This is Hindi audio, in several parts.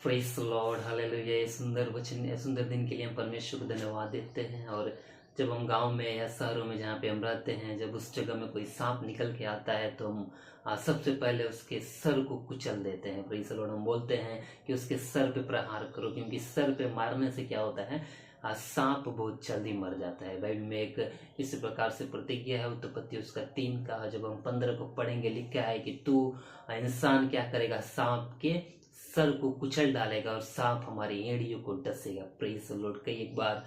Praise the Lord, hallelujah. ये सुंदर वचन, ये सुंदर दिन के लिए हम परमेश्वर को धन्यवाद देते हैं। और जब हम गांव में या शहरों में जहाँ पे हम रहते हैं, जब उस जगह में कोई सांप निकल के आता है तो हम सबसे पहले उसके सर को कुचल देते हैं। Praise the Lord. हम बोलते हैं कि उसके सर पे प्रहार करो, क्योंकि सर पे मारने से क्या होता है, सांप बहुत जल्दी मर जाता है। बाइबल में एक इस प्रकार से प्रतिज्ञा है, उत्पत्ति उसका 3 का जब हम 15 को पढ़ेंगे, लिखा है कि तू इंसान क्या करेगा, सांप के सर को कुचल डालेगा और सांप हमारी एड़ियों को डसेगा। Praise the Lord. कई एक बार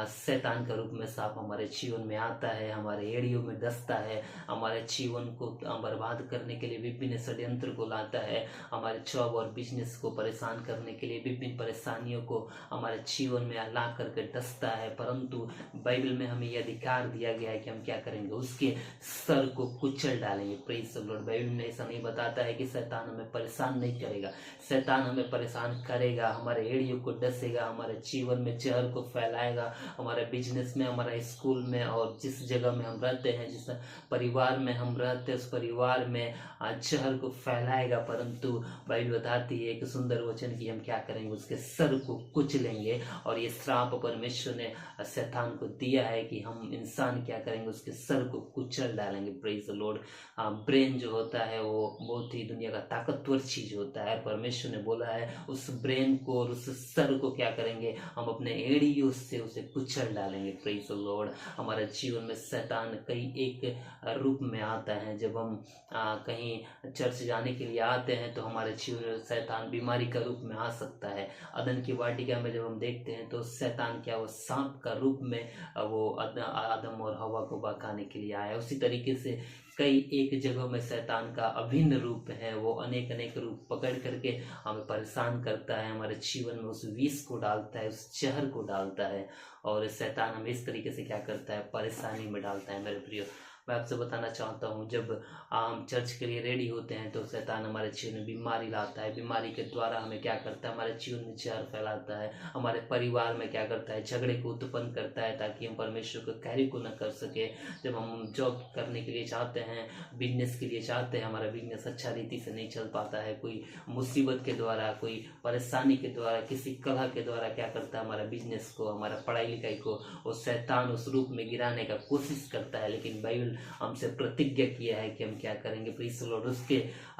शैतान का रूप में सांप हमारे जीवन में आता है, हमारे एड़ियों में डसता है, हमारे जीवन को बर्बाद करने के लिए विभिन्न षड्यंत्र को लाता है, हमारे जॉब और बिजनेस को परेशान करने के लिए विभिन्न परेशानियों को हमारे जीवन में ला करके डसता है। परंतु बाइबल में हमें यह अधिकार दिया गया है कि हम क्या करेंगे, उसके सर को कुचल डालेंगे। Praise the Lord. बाइबल में ऐसा नहीं बताता है कि शैतान हमें परेशान नहीं करेगा, शैतान हमें परेशान करेगा, हमारे एड़ियों को डसेगा, हमारे जीवन में जहर को फैलाएगा, हमारे बिजनेस में, हमारे स्कूल में और जिस जगह में हम रहते हैं, जिस परिवार में हम रहते हैं, उस परिवार में जहर को फैलाएगा। परंतु बाइबल बताती है एक सुंदर वचन की हम क्या करेंगे, उसके सर को कुचलेंगे। और ये श्राप परमेश्वर ने शैतान को दिया है कि हम इंसान क्या करेंगे, उसके सर को कुचल डालेंगे। Praise the Lord. ब्रेन जो होता है वो बहुत ही दुनिया का ताकतवर चीज होता है। परमेश्वर ने बोला है उस ब्रेन को और उस सर को क्या करेंगे, हम अपने एड़ियों से उसे कुचल डालेंगे। Praise the Lord. हमारे जीवन में शैतान कई एक रूप में आता है। जब हम कहीं चर्च जाने के लिए आते हैं तो हमारे जीवन में शैतान बीमारी का रूप में आ सकता है। अदन की वाटिका में जब हम देखते हैं तो शैतान क्या, वो सांप का रूप में वो आदम और हवा को बहकाने के लिए आया। उसी तरीके से कई एक जगहों में शैतान का अभिन्न रूप है, वो अनेक अनेक रूप पकड़ करके हमें परेशान करता है, हमारे जीवन में उस विष को डालता है, उस जहर को डालता है। और शैतान हमें इस तरीके से क्या करता है, परेशानी में डालता है। मेरे प्रियो, मैं आपसे बताना चाहता हूँ, जब हम चर्च के लिए रेडी होते हैं तो शैतान हमारे जीवन में बीमारी लाता है, बीमारी के द्वारा हमें क्या करता है, हमारे जीवन में जहर फैलाता है, हमारे परिवार में क्या करता है, झगड़े को उत्पन्न करता है ताकि हम परमेश्वर को कार्य को न कर सके। जब हम जॉब करने के लिए चाहते हैं, बिजनेस के लिए चाहते हैं, हमारा बिजनेस अच्छा रीति से नहीं चल पाता है, कोई मुसीबत के द्वारा, कोई परेशानी के द्वारा, किसी कलह के द्वारा क्या करता है, हमारा बिजनेस को, हमारा पढ़ाई लिखाई को वो शैतान उस रूप में गिराने का कोशिश करता है। लेकिन बाइबल हमसे प्रतिज्ञा किया है कि हम क्या करेंगे, प्रेज़ द लॉर्ड, उसके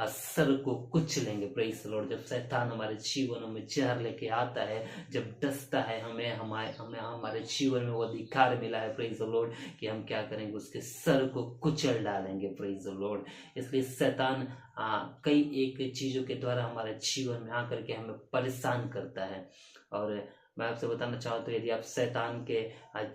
सर को कुचलेंगे। Praise the Lord. जब शैतान हमारे जीवनों में जहर लेके आता है, जब डसता है, हमें हमारे जीवन में वो अधिकार मिला है, प्रेज़ द लॉर्ड, कि हम क्या करेंगे, उसके सर को कुचल डालेंगे। Praise the Lord. इसलिए शैतान कई एक चीजों के द्वारा हमारे जीवन में आकर के हमें परेशान करता है। और मैं आपसे बताना चाहता हूँ, यदि आप शैतान के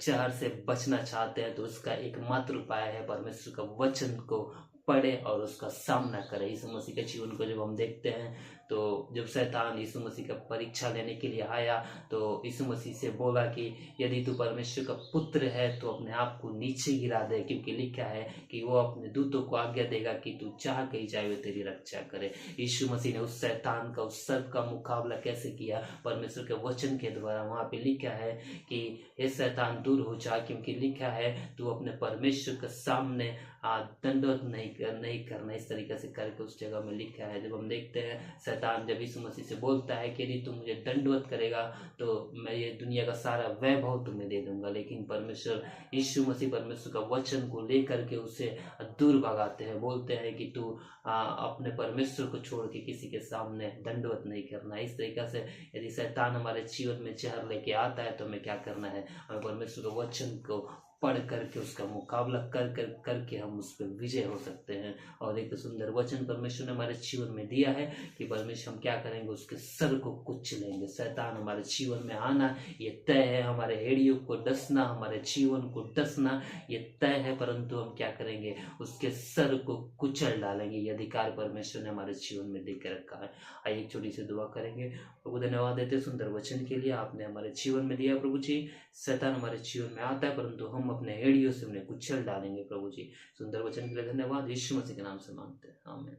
जहर से बचना चाहते हैं तो उसका एकमात्र उपाय है परमेश्वर का वचन को पढ़े और उसका सामना करें। यीशु मसीह के जीवन को जब हम देखते हैं तो जब शैतान यीशु मसीह का परीक्षा लेने के लिए आया तो यीशु मसीह से बोला कि यदि तू परमेश्वर का पुत्र है तो अपने आप को नीचे गिरा दे, क्योंकि लिखा है कि वो अपने दूतों को आज्ञा देगा कि तू चाह कहीं जाए वे तेरी रक्षा करे। यीशु मसीह ने उस शैतान का, उस सर्प का मुकाबला कैसे किया, परमेश्वर के वचन के द्वारा। वहां पे लिखा है कि हे शैतान दूर हो जा, क्योंकि लिखा है तू अपने परमेश्वर के सामने दंडवत नहीं करना। इस तरीके से करके उस जगह में लिखा है। जब हम देखते हैं शैतान जब यीशु मसीह से बोलता है कि यदि तू मुझे दंडवत करेगा तो मैं ये दुनिया का सारा वैभव तुम्हें दे दूंगा, लेकिन परमेश्वर यीशु मसीह परमेश्वर का वचन को लेकर के उसे दूर भगाते हैं, बोलते हैं कि तू अपने परमेश्वर को छोड़ के किसी के सामने दंडवत नहीं करना। इस तरीके से यदि शैतान हमारे जीवन में जहर लेके आता है तो हमें क्या करना है, हमें परमेश्वर के वचन को पढ़ करके उसका मुकाबला करके हम उस पर विजय हो सकते हैं। और एक सुंदर वचन परमेश्वर ने हमारे जीवन में दिया है कि परमेश्वर हम क्या करेंगे, उसके सर को कुचलेंगे। शैतान हमारे जीवन में आना ये तय है, हमारे एड़ियों को डसना, हमारे जीवन को डसना ये तय है, परंतु हम क्या करेंगे, उसके सर को कुचल डालेंगे। ये अधिकार परमेश्वर ने हमारे जीवन में दे के रखा है। आइए एक छोटी सी दुआ करेंगे। प्रभु धन्यवाद देते सुंदर वचन के लिए आपने हमारे जीवन में दिया। प्रभु जी, शैतान हमारे जीवन में आता है परंतु हम अपने एड़ियों से उन्हें कुचल डालेंगे। प्रभु जी, सुंदर वचन के लिए धन्यवाद। यीशु मसीह के नाम से मांगते हैं, आमीन।